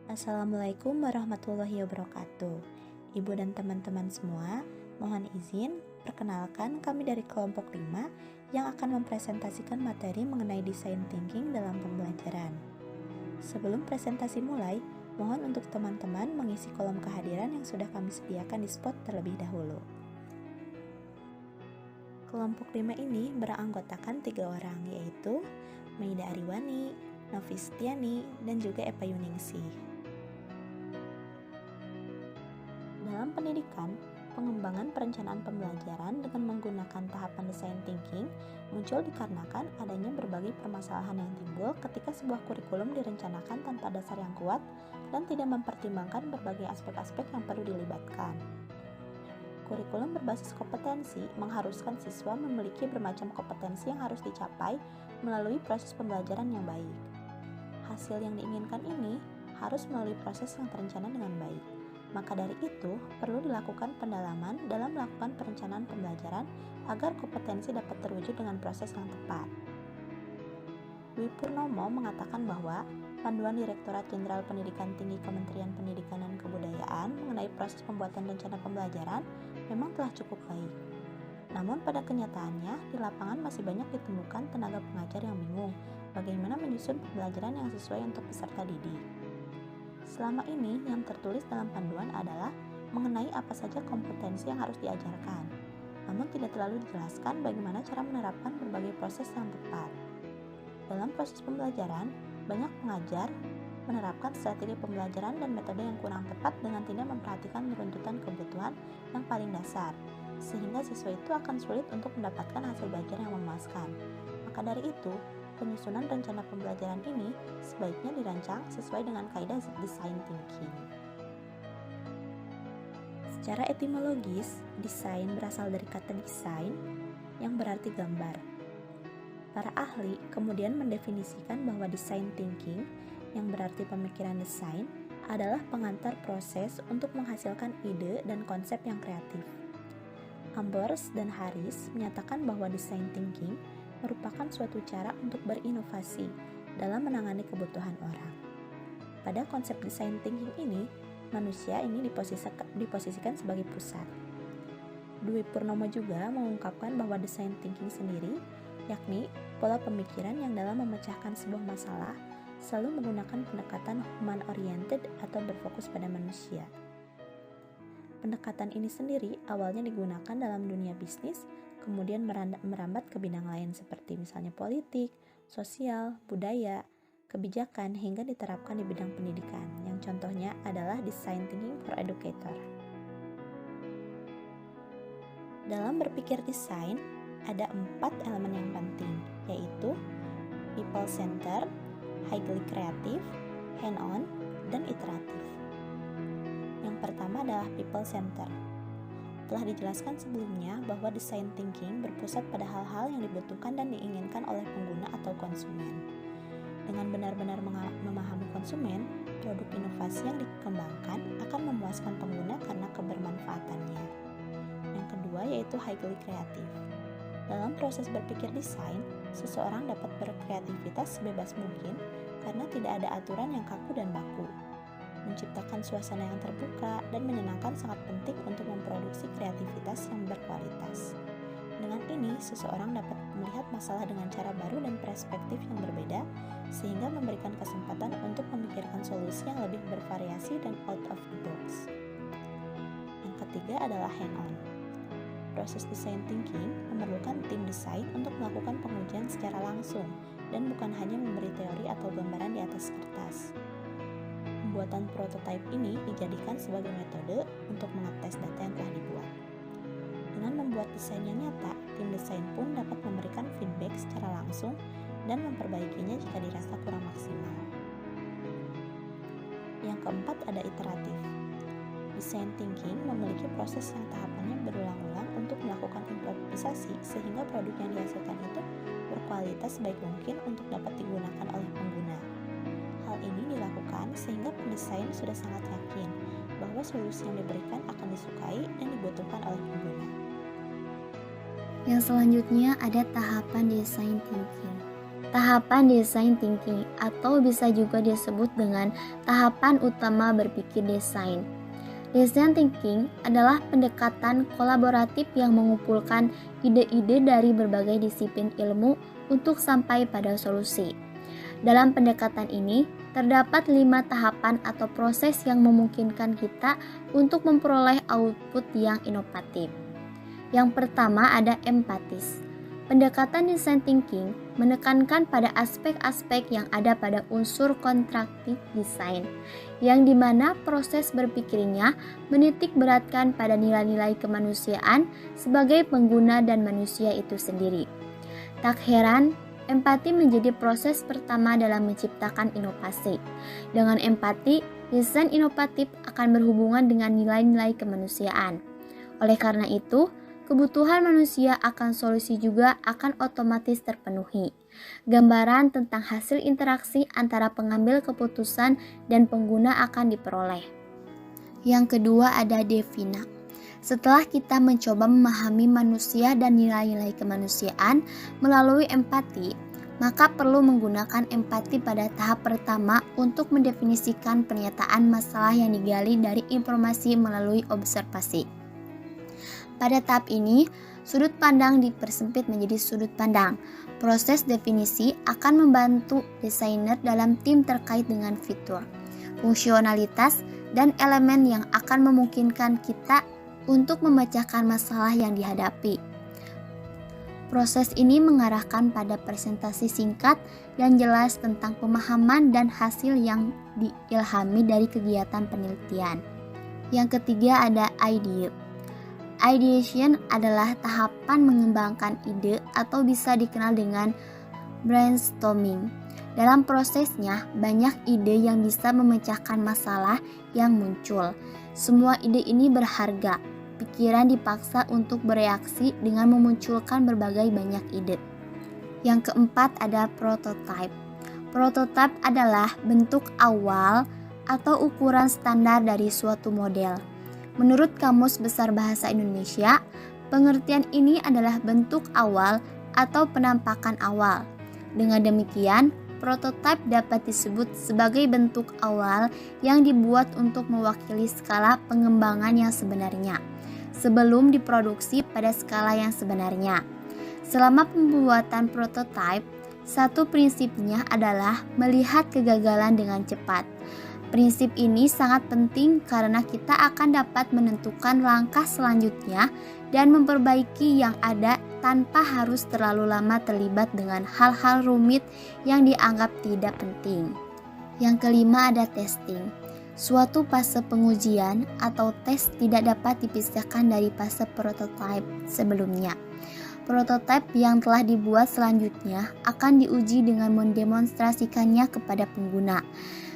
Assalamualaikum warahmatullahi wabarakatuh. Ibu dan teman-teman semua, mohon izin perkenalkan kami dari kelompok 5 yang akan mempresentasikan materi mengenai design thinking dalam pembelajaran. Sebelum presentasi mulai, mohon untuk teman-teman mengisi kolom kehadiran yang sudah kami sediakan di spot terlebih dahulu. Kelompok 5 ini beranggotakan 3 orang, yaitu Maida Ariwani, Novi Setiani, dan juga Epa Yuningsih. Dalam pendidikan, pengembangan perencanaan pembelajaran dengan menggunakan tahapan design thinking muncul dikarenakan adanya berbagai permasalahan yang timbul ketika sebuah kurikulum direncanakan tanpa dasar yang kuat dan tidak mempertimbangkan berbagai aspek-aspek yang perlu dilibatkan. Kurikulum berbasis kompetensi mengharuskan siswa memiliki bermacam kompetensi yang harus dicapai melalui proses pembelajaran yang baik. Hasil yang diinginkan ini harus melalui proses yang terencana dengan baik. Maka dari itu, perlu dilakukan pendalaman dalam melakukan perencanaan pembelajaran agar kompetensi dapat terwujud dengan proses yang tepat. Dwi Purnomo mengatakan bahwa panduan Direktorat Jenderal Pendidikan Tinggi Kementerian Pendidikan dan Kebudayaan mengenai proses pembuatan rencana pembelajaran memang telah cukup baik. Namun pada kenyataannya, di lapangan masih banyak ditemukan tenaga pengajar yang bingung bagaimana menyusun pembelajaran yang sesuai untuk peserta didik. Selama ini, yang tertulis dalam panduan adalah mengenai apa saja kompetensi yang harus diajarkan, namun tidak terlalu dijelaskan bagaimana cara menerapkan berbagai proses yang tepat. Dalam proses pembelajaran, banyak pengajar menerapkan strategi pembelajaran dan metode yang kurang tepat dengan tidak memperhatikan runtutan kebutuhan yang paling dasar, sehingga siswa itu akan sulit untuk mendapatkan hasil belajar yang memuaskan. Maka dari itu, penyusunan rencana pembelajaran ini sebaiknya dirancang sesuai dengan kaidah design thinking. Secara etimologis, desain berasal dari kata design yang berarti gambar. Para ahli kemudian mendefinisikan bahwa design thinking yang berarti pemikiran desain adalah pengantar proses untuk menghasilkan ide dan konsep yang kreatif. Ambers dan Harris menyatakan bahwa design thinking merupakan suatu cara untuk berinovasi dalam menangani kebutuhan orang. Pada konsep design thinking ini, manusia ini diposisikan sebagai pusat. Dwi Purnomo juga mengungkapkan bahwa design thinking sendiri, yakni pola pemikiran yang dalam memecahkan sebuah masalah selalu menggunakan pendekatan human-oriented atau berfokus pada manusia. Pendekatan ini sendiri awalnya digunakan dalam dunia bisnis, kemudian merambat ke bidang lain seperti misalnya politik, sosial, budaya, kebijakan, hingga diterapkan di bidang pendidikan, yang contohnya adalah design thinking for educator. Dalam berpikir desain, ada 4 elemen yang penting, yaitu people center, highly creative, hand-on, dan iteratif. Yang pertama adalah people center. Telah dijelaskan sebelumnya bahwa design thinking berpusat pada hal-hal yang dibutuhkan dan diinginkan oleh pengguna atau konsumen. Dengan benar-benar memahami konsumen, produk inovasi yang dikembangkan akan memuaskan pengguna karena kebermanfaatannya. Yang kedua yaitu highly creative. Dalam proses berpikir desain, seseorang dapat berkreativitas sebebas mungkin karena tidak ada aturan yang kaku dan baku. Menciptakan suasana yang terbuka dan menyenangkan sangat penting untuk memproduksi kreativitas yang berkualitas. Dengan ini, seseorang dapat melihat masalah dengan cara baru dan perspektif yang berbeda, sehingga memberikan kesempatan untuk memikirkan solusi yang lebih bervariasi dan out of the box. Yang ketiga adalah hand-on. Proses design thinking memerlukan tim desain untuk melakukan pengujian secara langsung, dan bukan hanya memberi teori atau gambaran di atas kertas. Pembuatan prototipe ini dijadikan sebagai metode untuk mengetes data yang telah dibuat. Dengan membuat desain yang nyata, tim desain pun dapat memberikan feedback secara langsung dan memperbaikinya jika dirasa kurang maksimal. Yang keempat ada iteratif. Design thinking memiliki proses yang tahapannya berulang-ulang untuk melakukan improvisasi sehingga produk yang dihasilkan itu berkualitas sebaik mungkin untuk dapat digunakan oleh pengguna. Hal ini dilakukan sehingga pendesain sudah sangat yakin bahwa solusi yang diberikan akan disukai dan dibutuhkan oleh pengguna. Yang selanjutnya ada tahapan design thinking. tahapan design thinking atau bisa juga disebut dengan tahapan utama berpikir desain. Design thinking adalah pendekatan kolaboratif yang mengumpulkan ide-ide dari berbagai disiplin ilmu untuk sampai pada solusi. Dalam pendekatan ini, terdapat 5 tahapan atau proses yang memungkinkan kita untuk memperoleh output yang inovatif. Yang pertama ada empatis. Pendekatan design thinking menekankan pada aspek-aspek yang ada pada unsur konstruktif desain, yang dimana proses berpikirnya menitik beratkan pada nilai-nilai kemanusiaan sebagai pengguna dan manusia itu sendiri. Tak heran, empati menjadi proses pertama dalam menciptakan inovasi. Dengan empati, desain inovatif akan berhubungan dengan nilai-nilai kemanusiaan. Oleh karena itu, kebutuhan manusia akan solusi juga akan otomatis terpenuhi. Gambaran tentang hasil interaksi antara pengambil keputusan dan pengguna akan diperoleh. Yang kedua ada devina. Setelah kita mencoba memahami manusia dan nilai-nilai kemanusiaan melalui empati, maka perlu menggunakan empati pada tahap pertama untuk mendefinisikan pernyataan masalah yang digali dari informasi melalui observasi. Pada tahap ini, sudut pandang dipersempit menjadi sudut pandang. Proses definisi akan membantu desainer dalam tim terkait dengan fitur, fungsionalitas, dan elemen yang akan memungkinkan kita untuk memecahkan masalah yang dihadapi. Proses ini mengarahkan pada presentasi singkat dan jelas tentang pemahaman dan hasil yang diilhami dari kegiatan penelitian. Yang ketiga ada idea. Ideation adalah tahapan mengembangkan ide atau bisa dikenal dengan brainstorming. Dalam prosesnya, banyak ide yang bisa memecahkan masalah yang muncul. Semua ide ini berharga. Pikiran dipaksa untuk bereaksi dengan memunculkan berbagai banyak ide. Yang keempat ada prototype. Prototype adalah bentuk awal atau ukuran standar dari suatu model. Menurut Kamus Besar Bahasa Indonesia, pengertian ini adalah bentuk awal atau penampakan awal. Dengan demikian, prototipe dapat disebut sebagai bentuk awal yang dibuat untuk mewakili skala pengembangan yang sebenarnya, sebelum diproduksi pada skala yang sebenarnya. Selama pembuatan prototipe, satu prinsipnya adalah melihat kegagalan dengan cepat. Prinsip ini sangat penting karena kita akan dapat menentukan langkah selanjutnya dan memperbaiki yang ada tanpa harus terlalu lama terlibat dengan hal-hal rumit yang dianggap tidak penting. Yang kelima ada testing. Suatu fase pengujian atau tes tidak dapat dipisahkan dari fase prototipe sebelumnya. Prototipe yang telah dibuat selanjutnya akan diuji dengan mendemonstrasikannya kepada pengguna.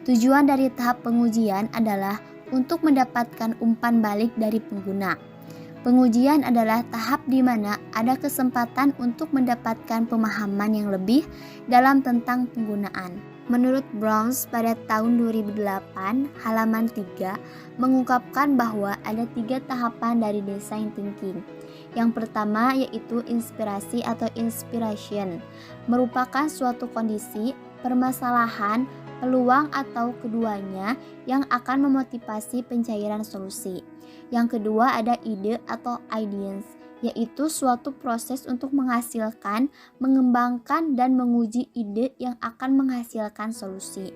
Tujuan dari tahap pengujian adalah untuk mendapatkan umpan balik dari pengguna. Pengujian adalah tahap di mana ada kesempatan untuk mendapatkan pemahaman yang lebih dalam tentang penggunaan. Menurut Browns pada tahun 2008, halaman 3 mengungkapkan bahwa ada 3 tahapan dari design thinking. Yang pertama yaitu inspirasi atau inspiration, merupakan suatu kondisi, permasalahan, peluang atau keduanya yang akan memotivasi pencairan solusi. Yang kedua ada ide atau ideas, yaitu suatu proses untuk menghasilkan, mengembangkan, dan menguji ide yang akan menghasilkan solusi.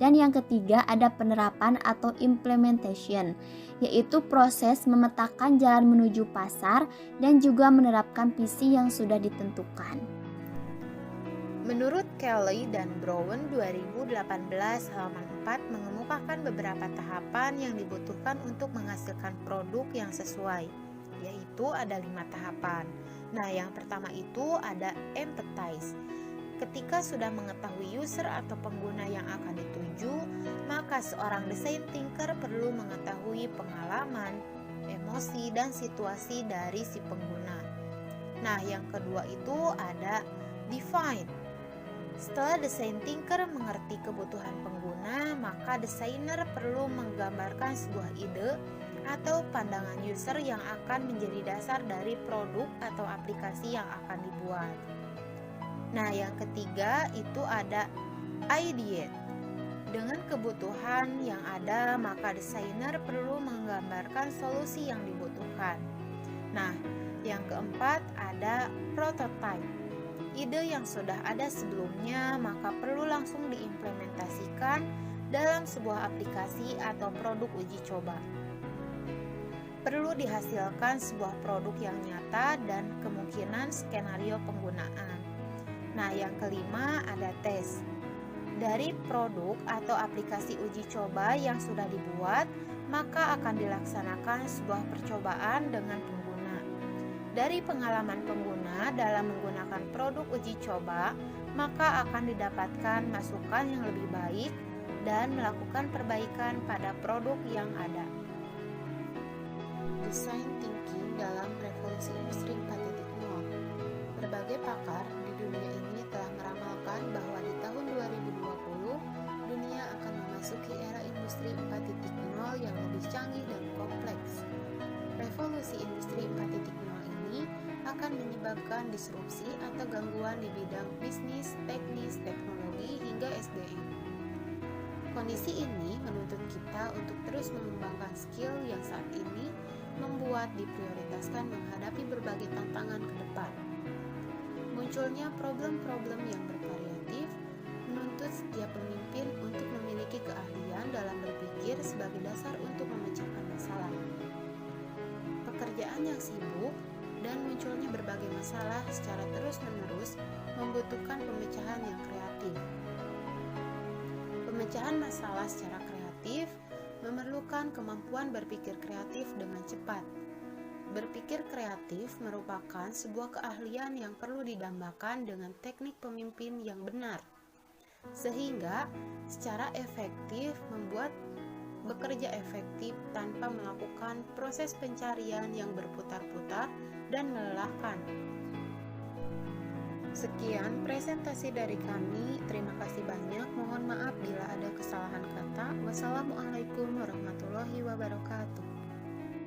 Dan yang ketiga ada penerapan atau implementation, yaitu proses memetakan jalan menuju pasar dan juga menerapkan visi yang sudah ditentukan. Menurut Kelly dan Brown 2018 halaman 4 mengemukakan beberapa tahapan yang dibutuhkan untuk menghasilkan produk yang sesuai, yaitu ada 5 tahapan. Nah, yang pertama itu ada empathize. Ketika sudah mengetahui user atau pengguna yang akan dituju, maka seorang design thinker perlu mengetahui pengalaman, emosi, dan situasi dari si pengguna. Nah, yang kedua itu ada define. Setelah desain thinker mengerti kebutuhan pengguna, maka desainer perlu menggambarkan sebuah ide atau pandangan user yang akan menjadi dasar dari produk atau aplikasi yang akan dibuat. Nah, yang ketiga itu ada ideate. Dengan kebutuhan yang ada, maka desainer perlu menggambarkan solusi yang dibutuhkan. Nah, yang keempat ada prototype. Ide yang sudah ada sebelumnya, maka perlu langsung diimplementasikan dalam sebuah aplikasi atau produk uji coba. Perlu dihasilkan sebuah produk yang nyata dan kemungkinan skenario penggunaan. Nah, yang kelima ada tes. Dari produk atau aplikasi uji coba yang sudah dibuat, maka akan dilaksanakan sebuah percobaan dengan pengguna. Dari pengalaman pengguna dalam menggunakan produk uji coba, maka akan didapatkan masukan yang lebih baik dan melakukan perbaikan pada produk yang ada. Design thinking dalam revolusi industri 4.0. Berbagai pakar di dunia ini telah meramalkan bahwa di tahun 2020 dunia akan memasuki era industri 4.0 yang lebih canggih dan kompleks. Revolusi industri 4.0 ini akan menyebabkan disrupsi atau gangguan di bidang bisnis, teknis, teknologi, hingga SDM. Kondisi ini menuntut kita untuk terus mengembangkan skill yang saat ini membuat diprioritaskan menghadapi berbagai tantangan ke depan. Munculnya problem-problem yang bervariatif menuntut setiap pemimpin untuk memiliki keahlian dalam berpikir sebagai dasar untuk memecahkan masalah. Pekerjaan yang sibuk dan munculnya berbagai masalah secara terus-menerus membutuhkan pemecahan yang kreatif. Pemecahan masalah secara kreatif memerlukan kemampuan berpikir kreatif dengan cepat. Berpikir kreatif merupakan sebuah keahlian yang perlu didambakan dengan teknik pemimpin yang benar, sehingga secara efektif membuat bekerja efektif tanpa melakukan proses pencarian yang berputar-putar dan melelahkan. Sekian presentasi dari kami. Terima kasih banyak. Mohon maaf bila ada kesalahan kata. Wassalamualaikum warahmatullahi wabarakatuh.